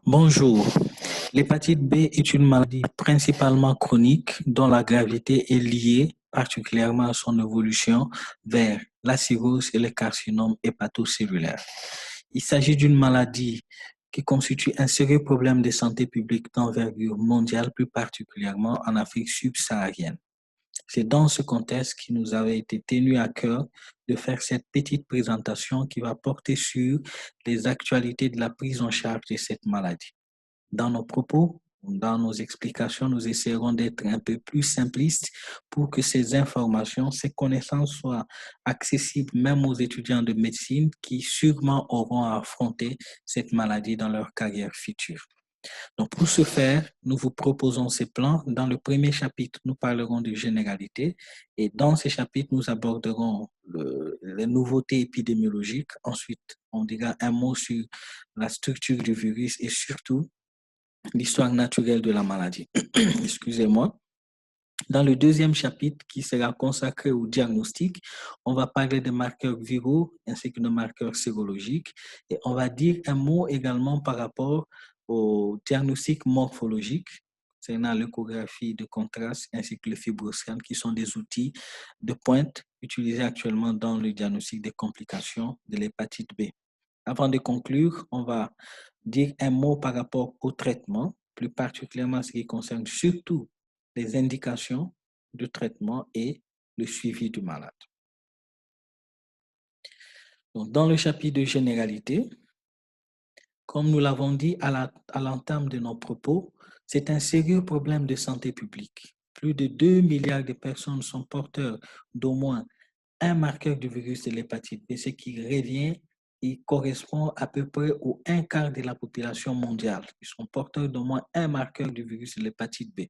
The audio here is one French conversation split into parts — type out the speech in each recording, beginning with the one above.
Bonjour. L'hépatite B est une maladie principalement chronique dont la gravité est liée particulièrement à son évolution vers la cirrhose et le carcinome hépatocellulaire. Il s'agit d'une maladie qui constitue un sérieux problème de santé publique d'envergure mondiale, plus particulièrement en Afrique subsaharienne. C'est dans ce contexte qu'il nous avait été tenu à cœur de faire cette petite présentation qui va porter sur les actualités de la prise en charge de cette maladie. Dans nos propos, dans nos explications, nous essaierons d'être un peu plus simplistes pour que ces informations, ces connaissances soient accessibles même aux étudiants de médecine qui sûrement auront à affronter cette maladie dans leur carrière future. Donc, pour ce faire, nous vous proposons ces plans. Dans le premier chapitre, nous parlerons de généralité et dans ces chapitres, nous aborderons les nouveautés épidémiologiques. Ensuite, on dira un mot sur la structure du virus et surtout l'histoire naturelle de la maladie. Excusez-moi. Dans le deuxième chapitre, qui sera consacré au diagnostic, on va parler des marqueurs viraux ainsi que de marqueurs sérologiques. Et on va dire un mot également par rapport au diagnostic morphologique, concernant l'échographie de contraste ainsi que le fibroscan, qui sont des outils de pointe utilisés actuellement dans le diagnostic des complications de l'hépatite B. Avant de conclure, on va dire un mot par rapport au traitement, plus particulièrement ce qui concerne surtout les indications de traitement et le suivi du malade. Donc, dans le chapitre de généralité, comme nous l'avons dit à l'entame de nos propos, c'est un sérieux problème de santé publique. Plus de 2 milliards de personnes sont porteurs d'au moins un marqueur du virus de l'hépatite B, ce qui revient et correspond à peu près au 1/4 de la population mondiale. Ils sont porteurs d'au moins un marqueur du virus de l'hépatite B.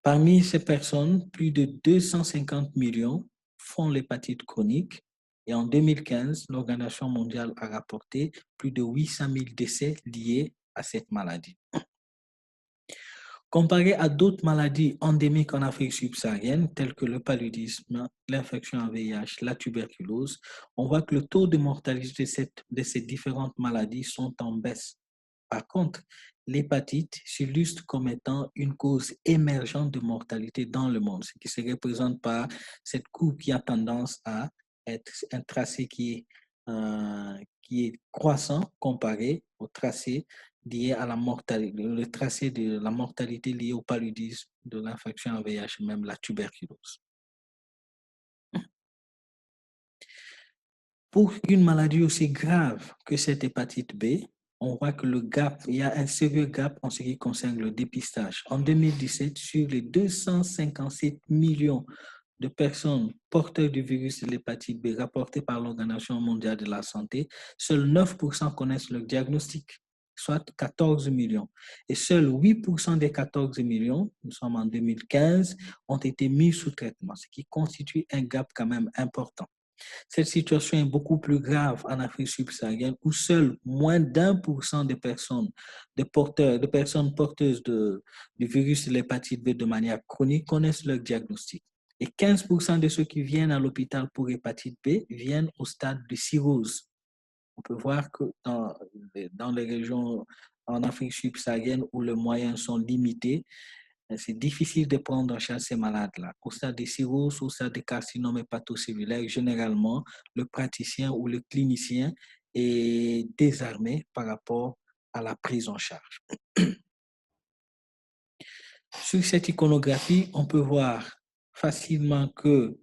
Parmi ces personnes, plus de 250 millions font l'hépatite chronique et en 2015, l'Organisation mondiale a rapporté plus de 800 000 décès liés à cette maladie. Comparé à d'autres maladies endémiques en Afrique subsaharienne, telles que le paludisme, l'infection à VIH, la tuberculose, on voit que le taux de mortalité de ces différentes maladies sont en baisse. Par contre, l'hépatite s'illustre comme étant une cause émergente de mortalité dans le monde, ce qui se représente par cette courbe qui a tendance à être un tracé qui est croissant comparé au tracé lié à la mortalité, le tracé de la mortalité liée au paludisme, de l'infection à VIH, même la tuberculose. Pour une maladie aussi grave que cette hépatite B, on voit que il y a un sérieux gap en ce qui concerne le dépistage. En 2017, sur les 257 millions de personnes porteurs du virus de l'hépatite B rapportées par l'Organisation mondiale de la santé, seuls 9% connaissent le diagnostic, soit 14 millions. Et seuls 8% des 14 millions, nous sommes en 2015, ont été mis sous traitement, ce qui constitue un gap quand même important. Cette situation est beaucoup plus grave en Afrique subsaharienne où seuls moins d'1% des personnes, de personnes porteuses du virus de l'hépatite B de manière chronique connaissent leur diagnostic. Et 15% de ceux qui viennent à l'hôpital pour hépatite B viennent au stade de cirrhose. On peut voir que dans les régions en Afrique subsaharienne où les moyens sont limités, c'est difficile de prendre en charge ces malades-là. Au stade de cirrhose, au stade de carcinome hépatocellulaire, généralement, le praticien ou le clinicien est désarmé par rapport à la prise en charge. Sur cette iconographie, on peut voir facilement que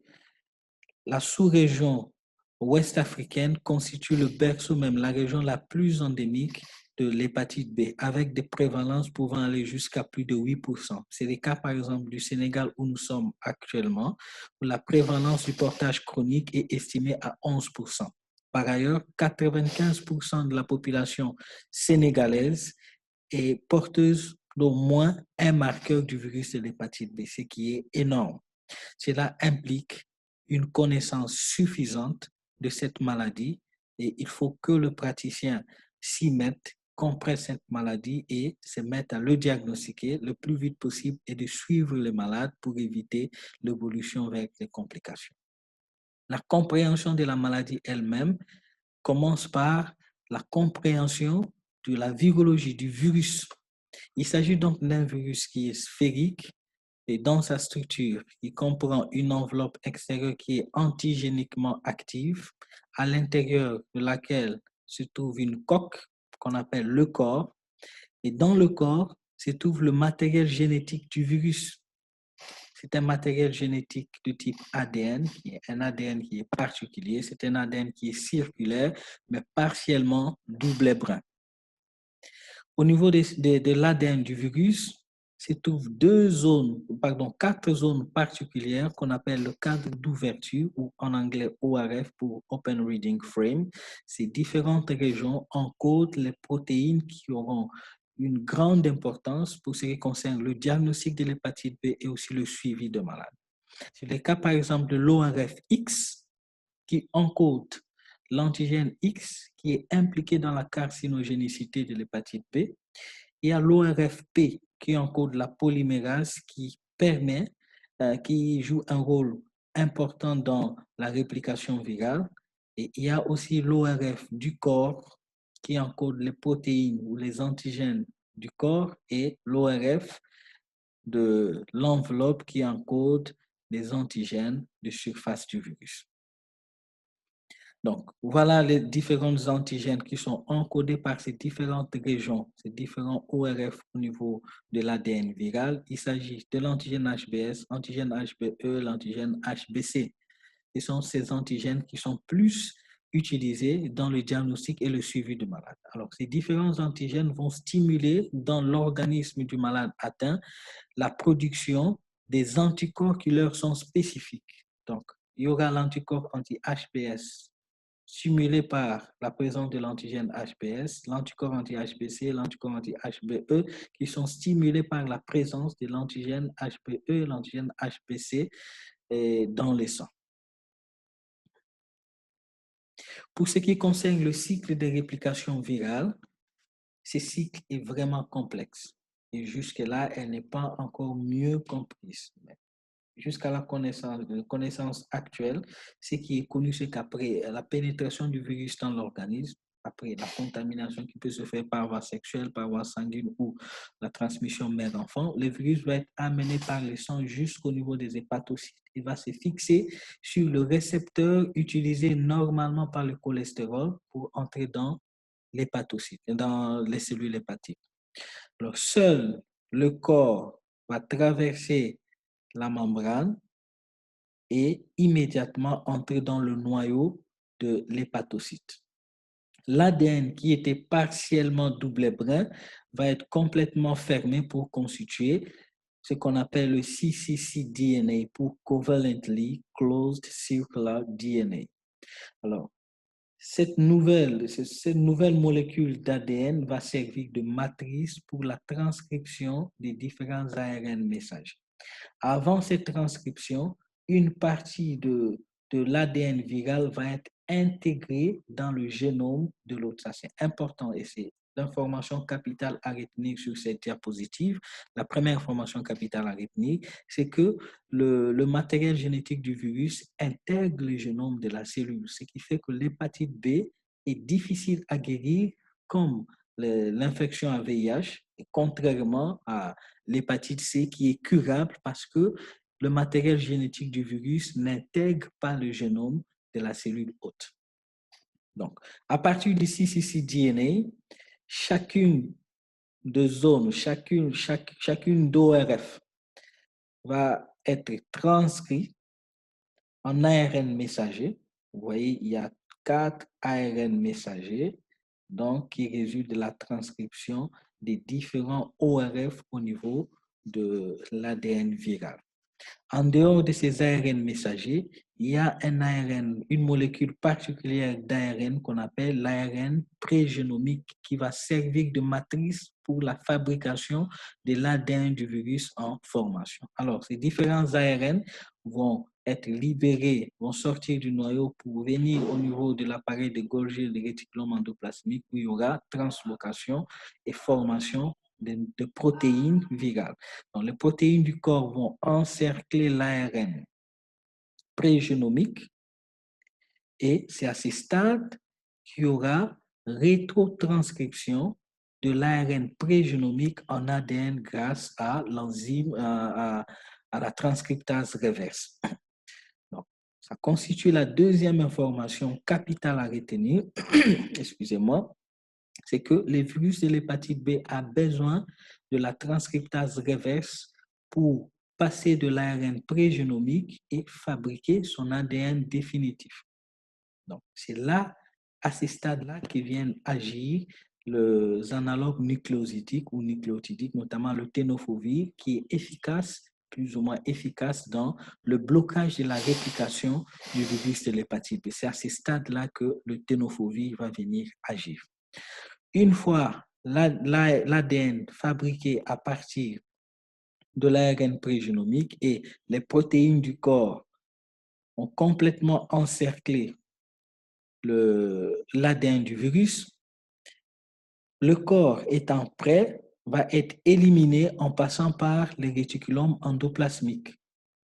la sous-région ouest africaine constitue le berceau, même la région la plus endémique de l'hépatite B, avec des prévalences pouvant aller jusqu'à plus de 8%. C'est le cas, par exemple, du Sénégal où nous sommes actuellement, où la prévalence du portage chronique est estimée à 11%. Par ailleurs, 95% de la population sénégalaise est porteuse d'au moins un marqueur du virus de l'hépatite B, ce qui est énorme. Cela implique une connaissance suffisante de cette maladie et il faut que le praticien s'y mette, comprenne cette maladie et se mette à le diagnostiquer le plus vite possible et de suivre le malade pour éviter l'évolution vers les complications. La compréhension de la maladie elle-même commence par la compréhension de la virologie du virus. Il s'agit donc d'un virus qui est sphérique et dans sa structure, il comprend une enveloppe extérieure qui est antigéniquement active, à l'intérieur de laquelle se trouve une coque qu'on appelle le corps. Et dans le corps se trouve le matériel génétique du virus. C'est un matériel génétique de type ADN, qui est un ADN qui est particulier. C'est un ADN qui est circulaire, mais partiellement doublet brun. Au niveau de l'ADN du virus, se trouvent quatre zones particulières qu'on appelle le cadre d'ouverture, ou en anglais ORF pour Open Reading Frame. Ces différentes régions encodent les protéines qui auront une grande importance pour ce qui concerne le diagnostic de l'hépatite B et aussi le suivi de malades. C'est le cas par exemple de l'ORF-X qui encode l'antigène X qui est impliqué dans la carcinogénicité de l'hépatite B. Il y a l'ORF-P qui encode la polymérase qui qui joue un rôle important dans la réplication virale. Et il y a aussi l'ORF du corps qui encode les protéines ou les antigènes du corps et l'ORF de l'enveloppe qui encode les antigènes de surface du virus. Donc, voilà les différents antigènes qui sont encodés par ces différentes régions, ces différents ORF au niveau de l'ADN viral. Il s'agit de l'antigène HBS, l'antigène HBE, l'antigène HBC. Ce sont ces antigènes qui sont plus utilisés dans le diagnostic et le suivi du malade. Alors, ces différents antigènes vont stimuler dans l'organisme du malade atteint la production des anticorps qui leur sont spécifiques. Donc, il y aura l'anticorps anti-HBS stimulé par la présence de l'antigène HBS, l'anticorps anti-HBC, l'anticorps anti-HBE, qui sont stimulés par la présence de l'antigène HBE et l'antigène HBC dans les sangs. Pour ce qui concerne le cycle de réplication virale, ce cycle est vraiment complexe. Et jusque-là, elle n'est pas encore mieux comprise. Jusqu'à la connaissance actuelle, ce qui est connu, c'est qu'après la pénétration du virus dans l'organisme, après la contamination qui peut se faire par voie sexuelle, par voie sanguine ou la transmission mère-enfant, le virus va être amené par le sang jusqu'au niveau des hépatocytes. Il va se fixer sur le récepteur utilisé normalement par le cholestérol pour entrer dans l'hépatocyte, dans les cellules hépatiques. Alors, seul le corps va traverser la membrane et immédiatement entrer dans le noyau de l'hépatocyte. L'ADN qui était partiellement doublet brun va être complètement fermé pour constituer ce qu'on appelle le cccDNA pour Covalently Closed Circular DNA. Alors, cette nouvelle molécule d'ADN va servir de matrice pour la transcription des différents ARN messagers. Avant cette transcription, une partie de l'ADN viral va être intégrée dans le génome de l'autre. Ça, c'est important et c'est l'information capitale à retenir sur cette diapositive. La première information capitale à retenir, c'est que le matériel génétique du virus intègre le génome de la cellule, ce qui fait que l'hépatite B est difficile à guérir comme l'infection à VIH, contrairement à l'hépatite C qui est curable parce que le matériel génétique du virus n'intègre pas le génome de la cellule hôte. Donc, à partir du cccDNA, chacune de zones, chacune d'ORF va être transcrite en ARN messager. Vous voyez, il y a 4 ARN messagers donc, qui résultent de la transcription des différents ORF au niveau de l'ADN viral. En dehors de ces ARN messagers, il y a un ARN, une molécule particulière d'ARN qu'on appelle l'ARN prégénomique qui va servir de matrice pour la fabrication de l'ADN du virus en formation. Alors, ces différents ARN vont être libérés, vont sortir du noyau pour venir au niveau de l'appareil de Golgi de réticulum endoplasmique où il y aura translocation et formation de protéines virales. Donc, les protéines du corps vont encercler l'ARN prégénomique et c'est à ce stade qu'il y aura rétrotranscription de l'ARN prégénomique en ADN grâce à l'enzyme, à la transcriptase reverse. Donc, ça constitue la deuxième information capitale à retenir, excusez-moi, c'est que les virus de l'hépatite B a besoin de la transcriptase reverse pour passer de l'ARN prégénomique et fabriquer son ADN définitif. Donc, c'est là, à ces stades-là, que viennent agir les analogues nucléosidiques ou nucléotidiques, notamment le ténofovir, qui est efficace, plus ou moins efficace dans le blocage de la réplication du virus de l'hépatite B. C'est à ces stades-là que le ténofovir va venir agir. Une fois l'ADN fabriqué à partir de l'ARN prégénomique et les protéines du corps ont complètement encerclé l'ADN du virus, le corps étant prêt va être éliminé en passant par les réticulums endoplasmiques.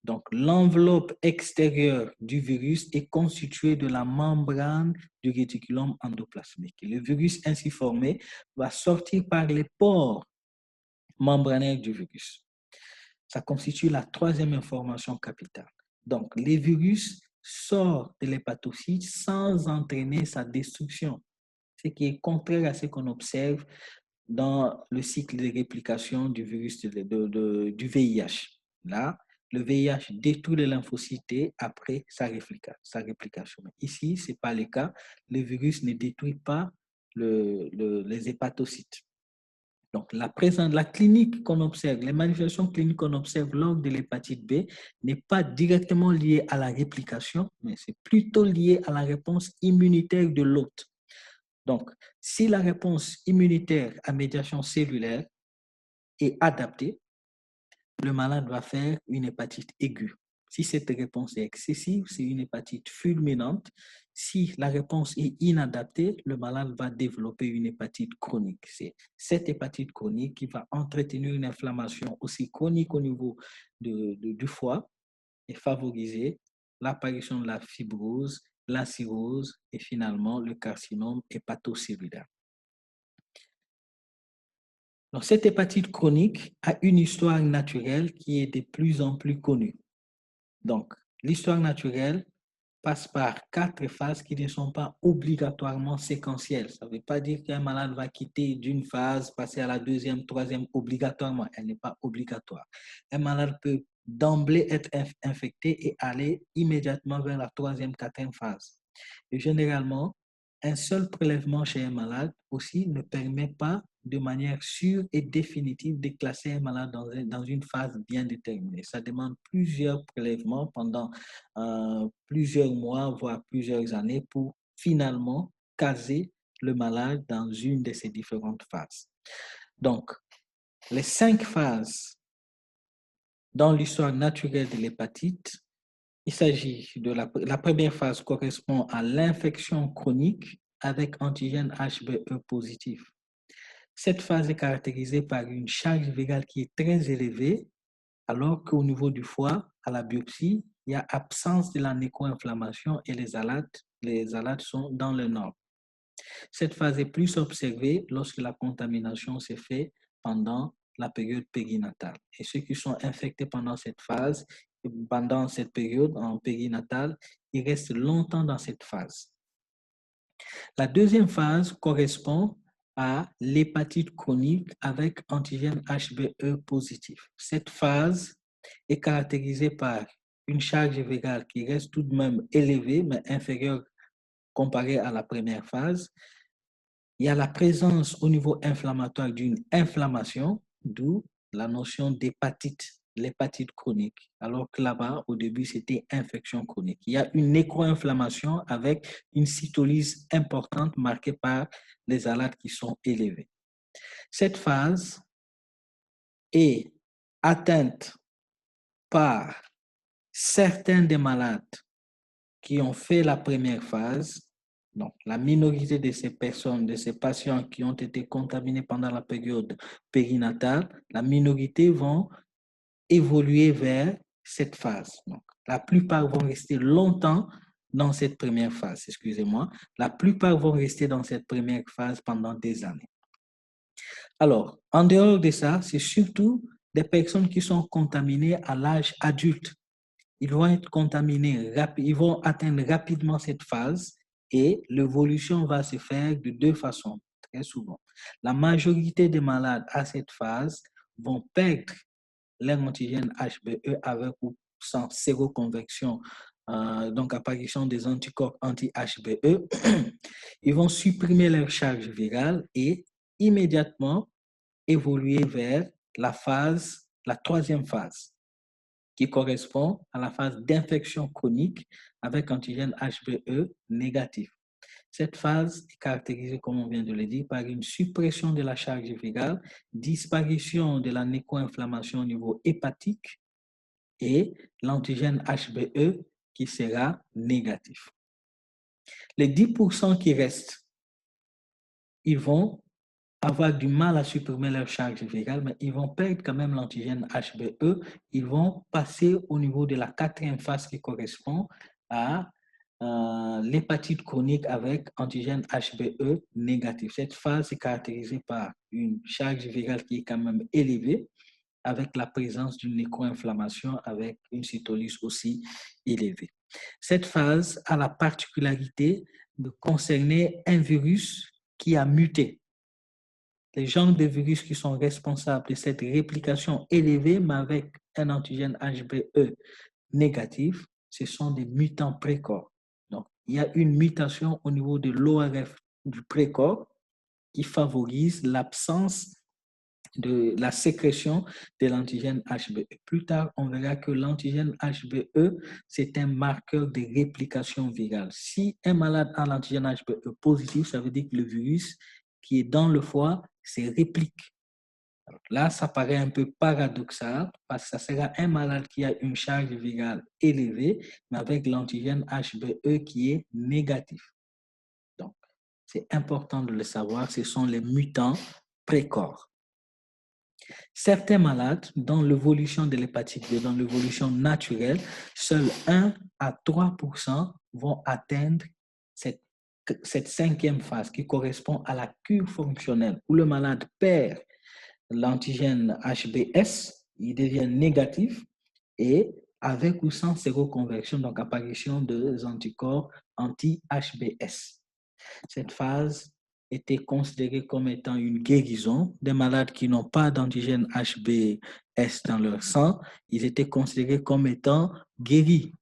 Donc, l'enveloppe extérieure du virus est constituée de la membrane du réticulum endoplasmique. Le virus ainsi formé va sortir par les pores membranaires du virus. Ça constitue la troisième information capitale. Donc, les virus sortent de l'hépatocyte sans entraîner sa destruction, ce qui est contraire à ce qu'on observe dans le cycle de réplication du virus du VIH. Là, le VIH détruit les lymphocytes T après sa réplication. Ici, ce n'est pas le cas. Le virus ne détruit pas les hépatocytes. Donc, la clinique qu'on observe, les manifestations cliniques qu'on observe lors de l'hépatite B n'est pas directement liée à la réplication, mais c'est plutôt lié à la réponse immunitaire de l'hôte. Donc, si la réponse immunitaire à médiation cellulaire est adaptée, le malade va faire une hépatite aiguë. Si cette réponse est excessive, c'est une hépatite fulminante. Si la réponse est inadaptée, le malade va développer une hépatite chronique. C'est cette hépatite chronique qui va entretenir une inflammation aussi chronique au niveau du foie et favoriser l'apparition de la fibrose, la cirrhose et finalement le carcinome hépatocellulaire. Donc, cette hépatite chronique a une histoire naturelle qui est de plus en plus connue. Donc, l'histoire naturelle passe par 4 phases qui ne sont pas obligatoirement séquentielles. Ça ne veut pas dire qu'un malade va quitter d'une phase, passer à la deuxième, troisième obligatoirement. Elle n'est pas obligatoire. Un malade peut d'emblée être infecté et aller immédiatement vers la troisième, quatrième phase. Et généralement, un seul prélèvement chez un malade aussi ne permet pas de manière sûre et définitive de classer un malade dans une phase bien déterminée. Ça demande plusieurs prélèvements pendant plusieurs mois, voire plusieurs années pour finalement caser le malade dans une de ces différentes phases. Donc, les 5 phases dans l'histoire naturelle de l'hépatite, il s'agit de la première phase correspond à l'infection chronique avec antigène HBE positif. Cette phase est caractérisée par une charge virale qui est très élevée, alors qu'au niveau du foie, à la biopsie, il y a absence de la nécroinflammation et les alades sont dans le nord. Cette phase est plus observée lorsque la contamination se fait pendant la période périnatale. Et ceux qui sont infectés pendant cette phase, pendant cette période en périnatale, ils restent longtemps dans cette phase. La deuxième phase correspond à l'hépatite chronique avec antigène HBE positif. Cette phase est caractérisée par une charge virale qui reste tout de même élevée, mais inférieure comparée à la première phase. Il y a la présence au niveau inflammatoire d'une inflammation, d'où la notion d'hépatite, l'hépatite chronique, alors que là-bas, au début, c'était infection chronique. Il y a une nécroinflammation avec une cytolyse importante marquée par les alades qui sont élevées. Cette phase est atteinte par certains des malades qui ont fait la première phase. Donc, la minorité de ces personnes, de ces patients qui ont été contaminés pendant la période périnatale, la minorité vont évoluer vers cette phase. Donc, la plupart vont rester longtemps dans cette première phase, excusez-moi. La plupart vont rester dans cette première phase pendant des années. Alors, en dehors de ça, c'est surtout des personnes qui sont contaminées à l'âge adulte. Ils vont être contaminés, ils vont atteindre rapidement cette phase et l'évolution va se faire de deux façons, très souvent. La majorité des malades à cette phase vont perdre leur antigène HBE avec ou sans séroconversion, donc apparition des anticorps anti-HBE. Ils vont supprimer leur charge virale et immédiatement évoluer vers la troisième phase, qui correspond à la phase d'infection chronique avec antigène HBE négatif. Cette phase est caractérisée, comme on vient de le dire, par une suppression de la charge virale, disparition de la néco-inflammation au niveau hépatique et l'antigène HBE qui sera négatif. Les 10% qui restent, ils vont avoir du mal à supprimer leur charge virale, mais ils vont perdre quand même l'antigène HBE. Ils vont passer au niveau de la quatrième phase qui correspond à l'hépatite chronique avec antigène HBE négatif. Cette phase est caractérisée par une charge virale qui est quand même élevée, avec la présence d'une nécro-inflammation avec une cytolyse aussi élevée. Cette phase a la particularité de concerner un virus qui a muté. Les genres de virus qui sont responsables de cette réplication élevée, mais avec un antigène HBE négatif, ce sont des mutants précorps. Donc, il y a une mutation au niveau de l'ORF du précorps qui favorise l'absence de la sécrétion de l'antigène HBE. Plus tard, on verra que l'antigène HBE, c'est un marqueur de réplication virale. Si un malade a l'antigène HBE positif, ça veut dire que le virus qui est dans le foie se réplique. Alors là, ça paraît un peu paradoxal parce que ça sera un malade qui a une charge virale élevée, mais avec l'antigène HBE qui est négatif. Donc, c'est important de le savoir, ce sont les mutants précorps. Certains malades, dans l'évolution de l'hépatite B, dans l'évolution naturelle, seuls 1 à 3% vont atteindre cette cinquième phase qui correspond à la cure fonctionnelle, où le malade perd l'antigène HBS, il devient négatif et avec ou sans séroconversion, donc apparition des anticorps anti-HBS. Cette phase était considérée comme étant une guérison des malades qui n'ont pas d'antigène HBS dans leur sang. Ils étaient considérés comme étant guéris.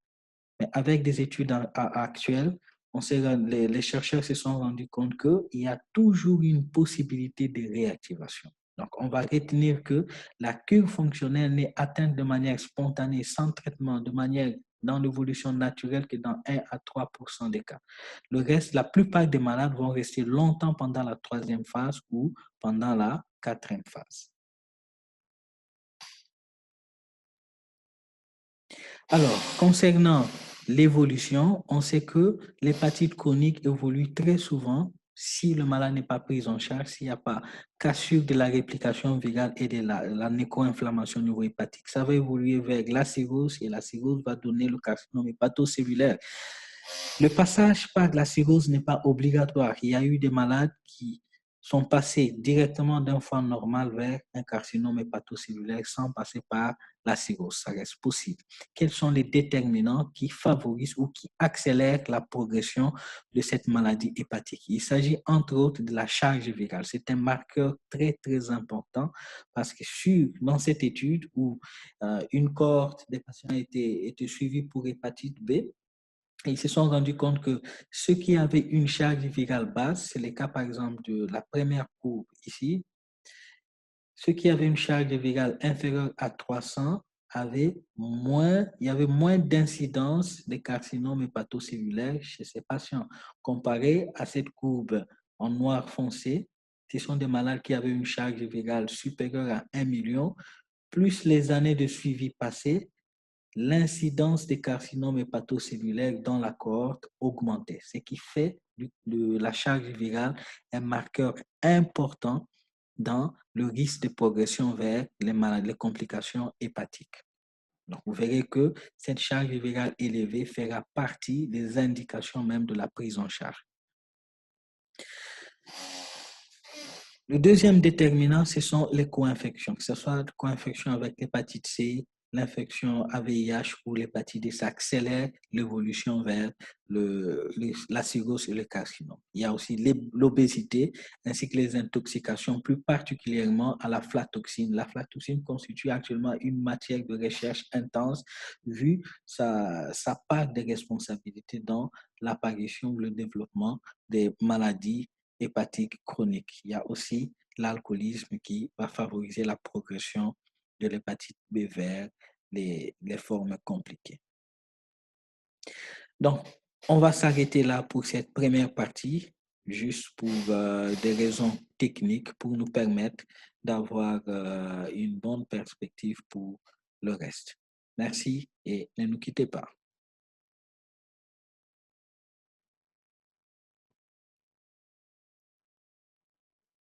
Mais avec des études actuelles, les chercheurs se sont rendus compte qu'il y a toujours une possibilité de réactivation. Donc, on va retenir que la cure fonctionnelle n'est atteinte de manière spontanée, sans traitement, de manière dans l'évolution naturelle que dans 1 à 3% des cas. Le reste, la plupart des malades vont rester longtemps pendant la troisième phase ou pendant la quatrième phase. Alors, concernant l'évolution, on sait que l'hépatite chronique évolue très souvent si le malade n'est pas pris en charge, s'il n'y a pas cassure de la réplication virale et de la néco-inflammation au niveau hépatique. Ça va évoluer vers la cirrhose et la cirrhose va donner le carcinome hépatocellulaire. Le passage par la cirrhose n'est pas obligatoire. Il y a eu des malades qui sont passés directement d'un foie normal vers un carcinome hépatocellulaire sans passer par la cirrhose. Ça reste possible. Quels sont les déterminants qui favorisent ou qui accélèrent la progression de cette maladie hépatique? Il s'agit entre autres de la charge virale. C'est un marqueur très, très important parce que dans cette étude où une cohorte des patients a été suivie pour hépatite B, ils se sont rendus compte que ceux qui avaient une charge virale basse, c'est le cas par exemple de la première courbe ici, ceux qui avaient une charge virale inférieure à 300 il y avait moins d'incidence de carcinome hépatocellulaire chez ces patients. Comparé à cette courbe en noir foncé, ce sont des malades qui avaient une charge virale supérieure à 1 million, plus les années de suivi passées, l'incidence des carcinomes hépatocellulaires dans la cohorte augmentait, ce qui fait de la charge virale un marqueur important dans le risque de progression vers les maladies, les complications hépatiques. Donc, vous verrez que cette charge virale élevée fera partie des indications même de la prise en charge. Le deuxième déterminant, ce sont les co-infections, que ce soit co-infection avec l'hépatite C, l'infection à VIH ou l'hépatite D, ça accélère l'évolution vers la cirrhose et le carcinome. Il y a aussi l'obésité ainsi que les intoxications, plus particulièrement à la flatoxine. La flatoxine constitue actuellement une matière de recherche intense vu sa part de responsabilité dans l'apparition ou le développement des maladies hépatique chronique. Il y a aussi l'alcoolisme qui va favoriser la progression de l'hépatite B vers les formes compliquées. Donc, on va s'arrêter là pour cette première partie, juste pour des raisons techniques, pour nous permettre d'avoir une bonne perspective pour le reste. Merci et ne nous quittez pas.